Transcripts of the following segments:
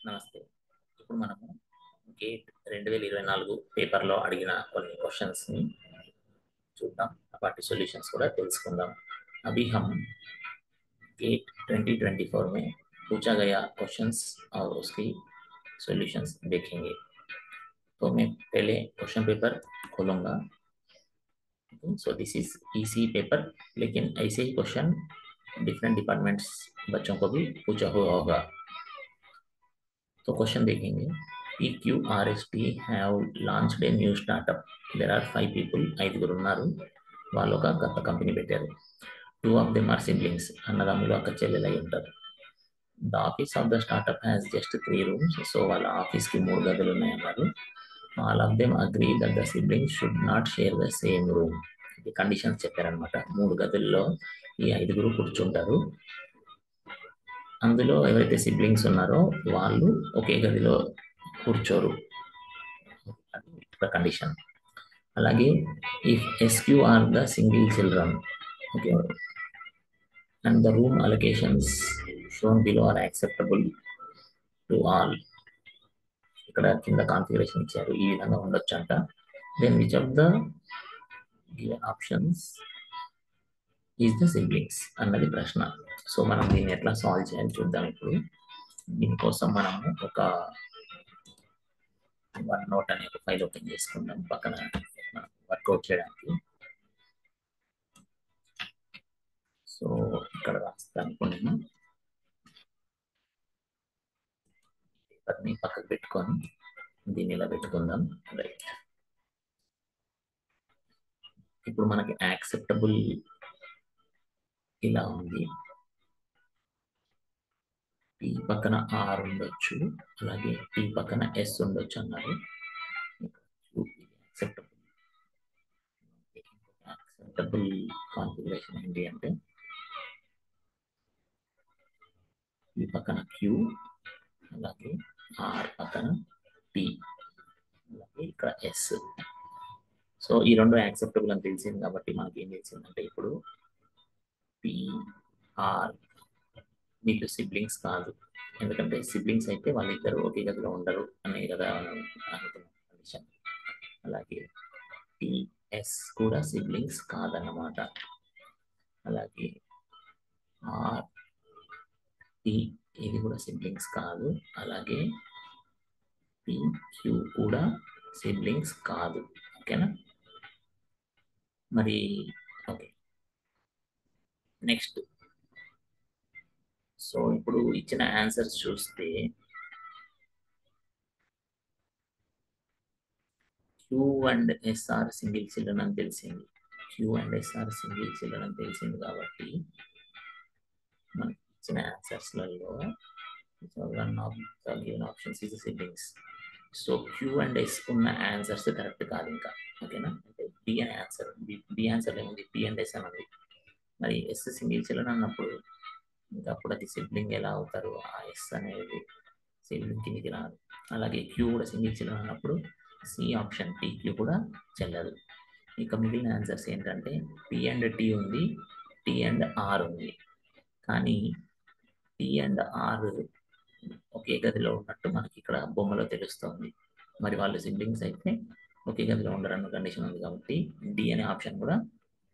నమస్తే. ఇప్పుడు మనము గేట్ 2024 పేపర్లో అడిగిన కొన్ని క్వశ్చన్స్ని చూద్దాం. వాటి సొల్యూషన్స్ కూడా తెలుసుకుందాం. अभी हम गेट 2024 में पूछा गया क्वेश्चंस और उसकी सॉल्यूशंस देखेंगे. तो मैं पहले क्वेश्चन पेपर खोलूंगा. So this is easy paper, लेकिन ऐसे ही क्वेश्चन डिफरेंट डिपार्टमेंट्स बच्चों को भी पूछा हुआ होगा. तो क्वेश्चन देखेंगे. PQRST have launched a new startup. There are 5 people. 5 ఉన్నారు. వాళ్ళు ఒక కొత్త కంపెనీ పెట్టారు. 2 of them are siblings. అన్నదమ్ములు అక్క చెల్లెలు అయి ఉంటారు. The office of the startup has just 3 rooms. So వాళ్ళ ఆఫీస్కి 3 గదులు ఉన్నాయన్నారు. All of them agree that the siblings should not share the same room. ఈ కండిషన్స్ చెప్పారనమాట. 3 గదుల్లో ఈ 5గురు కూర్చుంటారు. అందులో ఎవరైతే సిబ్లింగ్స్ ఉన్నారో వాళ్ళు ఒకే గదిలో కూర్చోరు, కండిషన్. అలాగే if SQ are the single children, okay, and the room allocations shown below are acceptable to all. ఇక్కడ కింద కాన్ఫిగరేషన్ ఇచ్చారు, ఈ విధంగా ఉండొచ్చు అంట. Then which of the given options is the siblings అన్నది ప్రశ్న. సో మనం దీన్ని ఎట్లా సాల్వ్ చేయాలి చూద్దాం. ఇప్పుడు దీనికోసం మనము ఒక వన్ నోట్ అనే ఒక ఫైల్ ఓపెన్ చేసుకుందాం పక్కన వర్కౌట్ చేయడానికి. సో ఇక్కడ రాస్తాను. నేను పేపర్ని పక్కకు పెట్టుకొని దీన్ని ఇలా పెట్టుకుందాం. రైట్, ఇప్పుడు మనకి యాక్సెప్టబుల్ ఇలా ఉంది. P పక్కన R ఉండొచ్చు, అలాగే P పక్కన S ఉండొచ్చు అన్నారు. యాక్సెప్టబుల్ కాన్ఫిగరేషన్ ఏంటి అంటే P పక్కన Q, అలాగే R పక్కన T, అలాగే ఇక్కడ S. సో ఈ రెండు యాక్సెప్టబుల్ అని తెలిసింది కాబట్టి మనకి ఏం తెలిసిందంటే ఇప్పుడు PR వీళ్ళు సిబ్లింగ్స్ కాదు, ఎందుకంటే సిబ్లింగ్స్ అయితే వాళ్ళిద్దరు ఒకే గదిలో ఉండరు అనే కదా అనుకున్న కండిషన్. అలాగే TS కూడా సిబ్లింగ్స్ కాదన్నమాట. అలాగే RT ఇది కూడా సిబ్లింగ్స్ కాదు. అలాగే PQ కూడా సిబ్లింగ్స్ కాదు. ఓకేనా? మరి ఓకే, నెక్స్ట్. సో ఇప్పుడు ఇచ్చిన ఆన్సర్స్ చూస్తే Q and S are single children అని తెలిసింది. Q and S are single children అని తెలిసింది కాబట్టి మనకి ఇచ్చిన ఆన్సర్స్లలో one of the given options is siblings. So Q and S ఉన్న ఆన్సర్స్ కరెక్ట్ కాదు ఇంకా. ఓకేనా? అంటే B అనే ఆన్సర్, B ఆన్సర్ ఏముంది, P అండ్ S అని ఉంది. మరి S సింగిల్ చిల్డ్రన్ అన్నప్పుడు ఇంకా అప్పుడు అది సిబ్లింగ్ ఎలా అవుతారు? ఆ S అనేది సిబ్లింగ్ కిందికి రాదు. అలాగే Q కూడా సింగిల్ చిల్డ్రన్ అన్నప్పుడు C ఆప్షన్ PQ కూడా చెల్లదు. ఇక మిగిలిన ఆన్సర్స్ ఏంటంటే P అండ్ T ఉంది, T అండ్ R ఉంది. కానీ T అండ్ R ఒకే గదిలో ఉన్నట్టు మనకి ఇక్కడ బొమ్మలో తెలుస్తుంది. మరి వాళ్ళు సిబ్లింగ్స్ అయితే ఒకే గదిలో ఉండరన్న కండిషన్ ఉంది కాబట్టి D అనే ఆప్షన్ కూడా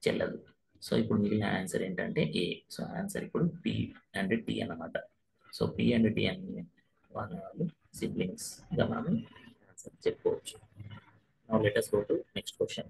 చెల్లదు. సో ఇప్పుడు మిగిలిన ఆన్సర్ ఏంటంటే A. సో ఆన్సర్ ఇప్పుడు P అండ్ T అన్నమాట. సో P అండ్ T అని వాళ్ళు సిబ్లింగ్స్ గా మనం ఆన్సర్ చెప్పుకోవచ్చు. Now let us go to next question.